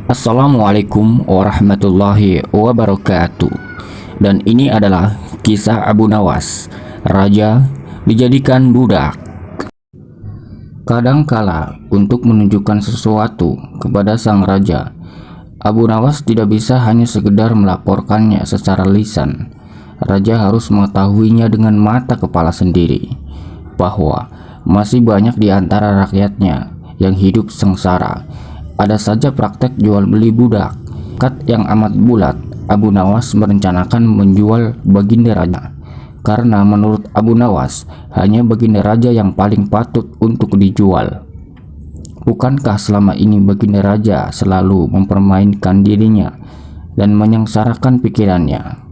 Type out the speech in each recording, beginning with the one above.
Assalamualaikum warahmatullahi wabarakatuh. Dan ini adalah kisah Abu Nawas, raja dijadikan budak. Kadangkala untuk menunjukkan sesuatu kepada sang raja, Abu Nawas tidak bisa hanya sekedar melaporkannya secara lisan. Raja harus mengetahuinya dengan mata kepala sendiri, bahwa masih banyak di antara rakyatnya yang hidup sengsara. Ada saja praktek jual beli budak. Kat yang amat bulat, Abu Nawas merencanakan menjual baginda raja, karena menurut Abu Nawas hanya baginda raja yang paling patut untuk dijual. Bukankah selama ini baginda raja selalu mempermainkan dirinya dan menyengsarakan pikirannya?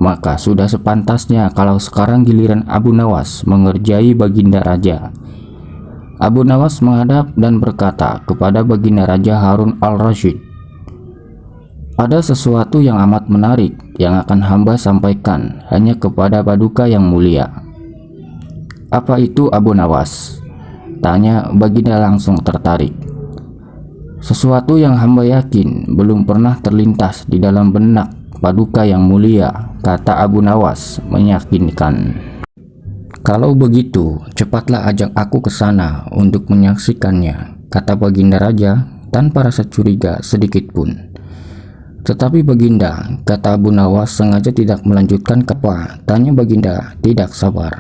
Maka sudah sepantasnya kalau sekarang giliran Abu Nawas mengerjai baginda raja. Abu Nawas menghadap dan berkata kepada baginda Raja Harun al-Rasyid, "Ada sesuatu yang amat menarik yang akan hamba sampaikan hanya kepada paduka yang mulia." "Apa itu, Abu Nawas?" tanya baginda langsung tertarik. "Sesuatu yang hamba yakin belum pernah terlintas di dalam benak paduka yang mulia," kata Abu Nawas meyakinkan. "Kalau begitu, cepatlah ajak aku ke sana untuk menyaksikannya," kata baginda raja tanpa rasa curiga sedikit pun. "Tetapi baginda," kata Abu Nawas sengaja tidak melanjutkan tanya baginda tidak sabar.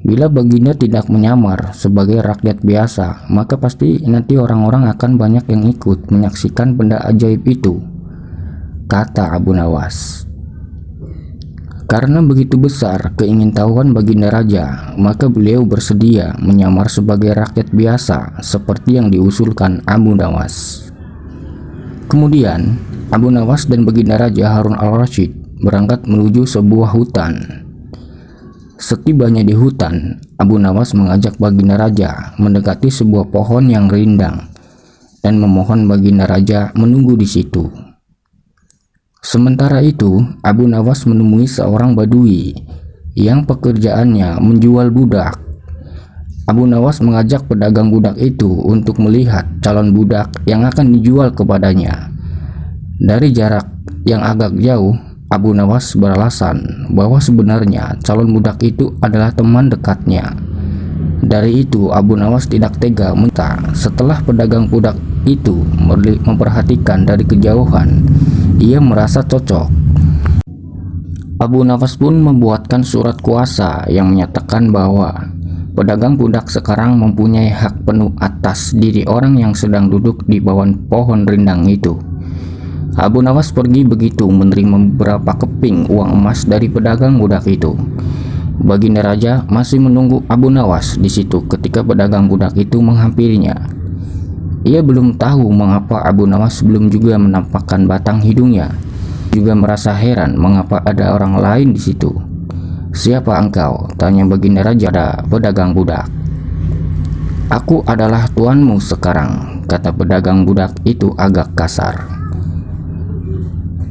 "Bila baginda tidak menyamar sebagai rakyat biasa, maka pasti nanti orang-orang akan banyak yang ikut menyaksikan benda ajaib itu," kata Abu Nawas. Karena begitu besar keingintahuan baginda raja, maka beliau bersedia menyamar sebagai rakyat biasa seperti yang diusulkan Abu Nawas. Kemudian Abu Nawas dan baginda raja Harun al-Rasyid berangkat menuju sebuah hutan. Setibanya di hutan, Abu Nawas mengajak baginda raja mendekati sebuah pohon yang rindang dan memohon baginda raja menunggu di situ. Sementara itu, Abu Nawas menemui seorang badui yang pekerjaannya menjual budak. Abu Nawas mengajak pedagang budak itu untuk melihat calon budak yang akan dijual kepadanya. Dari jarak yang agak jauh, Abu Nawas beralasan bahwa sebenarnya calon budak itu adalah teman dekatnya. Dari itu, Abu Nawas tidak tega mentah. Setelah pedagang budak itu memperhatikan dari kejauhan, ia merasa cocok. Abu Nawas pun membuatkan surat kuasa yang menyatakan bahwa pedagang budak sekarang mempunyai hak penuh atas diri orang yang sedang duduk di bawah pohon rindang itu. Abu Nawas pergi begitu menerima beberapa keping uang emas dari pedagang budak itu. Baginda raja masih menunggu Abu Nawas di situ ketika pedagang budak itu menghampirinya. Ia belum tahu mengapa Abu Nawas belum juga menampakkan batang hidungnya. Juga merasa heran mengapa ada orang lain di situ. "Siapa engkau?" tanya baginda raja pada pedagang budak. "Aku adalah tuanmu sekarang," kata pedagang budak itu agak kasar.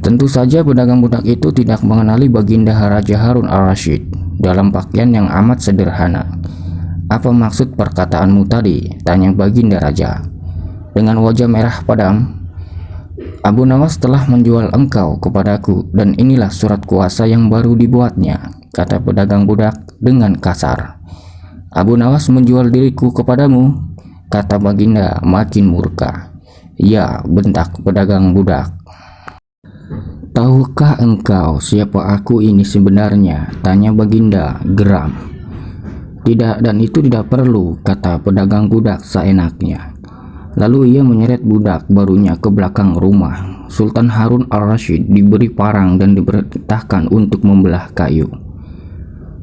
Tentu saja pedagang budak itu tidak mengenali baginda Raja Harun al-Rasyid dalam pakaian yang amat sederhana. "Apa maksud perkataanmu tadi?" tanya baginda raja. Dengan wajah merah padam, "Abu Nawas telah menjual engkau kepadaku dan inilah surat kuasa yang baru dibuatnya," kata pedagang budak dengan kasar. "Abu Nawas menjual diriku kepadamu?" kata baginda makin murka. "Ya," bentak pedagang budak. "Tahukah engkau siapa aku ini sebenarnya?" tanya baginda geram. "Tidak, dan itu tidak perlu," kata pedagang budak seenaknya. Lalu ia menyeret budak barunya ke belakang rumah. Sultan Harun al-Rasyid diberi parang dan diperintahkan untuk membelah kayu.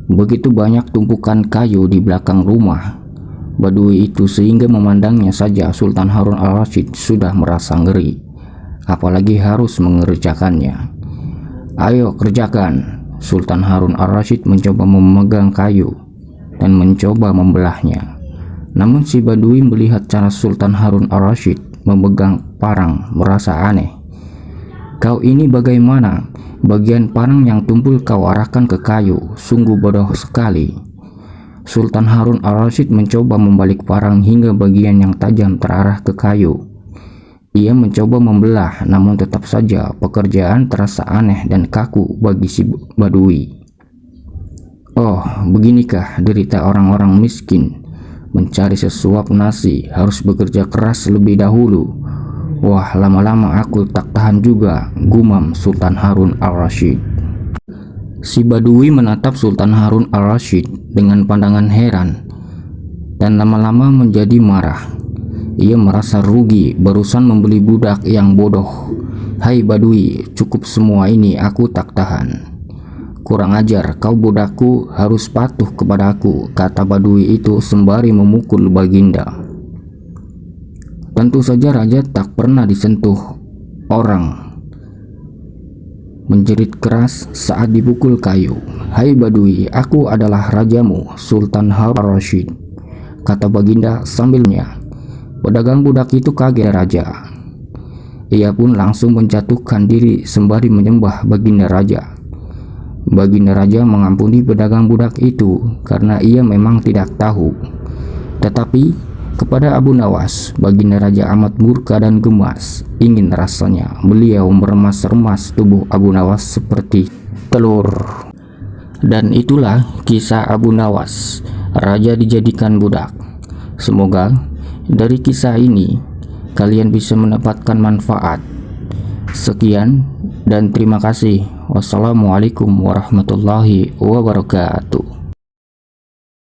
Begitu banyak tumpukan kayu di belakang rumah badui itu sehingga memandangnya saja Sultan Harun al-Rasyid sudah merasa ngeri, apalagi harus mengerjakannya. "Ayo kerjakan." Sultan Harun al-Rasyid mencoba memegang kayu dan mencoba membelahnya. Namun si badui melihat cara Sultan Harun al-Rasyid memegang parang merasa aneh. "Kau ini bagaimana? Bagian parang yang tumpul kau arahkan ke kayu, sungguh bodoh sekali." Sultan Harun al-Rasyid mencoba membalik parang hingga bagian yang tajam terarah ke kayu. Ia mencoba membelah, namun tetap saja pekerjaan terasa aneh dan kaku bagi si Badui. Oh, beginikah derita orang-orang miskin. Mencari sesuap nasi harus bekerja keras lebih dahulu. Wah, lama-lama aku tak tahan juga, gumam Sultan Harun al-Rasyid. Si Badui menatap Sultan Harun al-Rasyid dengan pandangan heran dan lama-lama menjadi marah. Ia merasa rugi barusan membeli budak yang bodoh. Hai Badui, cukup semua ini, aku tak tahan. Kurang ajar, kau budakku harus patuh kepadaku, kata Badui itu sembari memukul Baginda. Tentu saja raja tak pernah disentuh orang, menjerit keras saat dipukul kayu. Hai Badui, aku adalah rajamu, Sultan Harun al-Rasyid, kata Baginda sambilnya. Pedagang budak itu kaget raja. Ia pun langsung menjatuhkan diri sembari menyembah Baginda Raja. Baginda Raja mengampuni pedagang budak itu karena ia memang tidak tahu. Tetapi kepada Abu Nawas, Baginda Raja amat murka dan gemas. Ingin rasanya beliau meremas-remas tubuh Abu Nawas seperti telur. Dan itulah kisah Abu Nawas, raja dijadikan budak. Semoga dari kisah ini kalian bisa mendapatkan manfaat. Sekian dan terima kasih. Wassalamualaikum warahmatullahi wabarakatuh.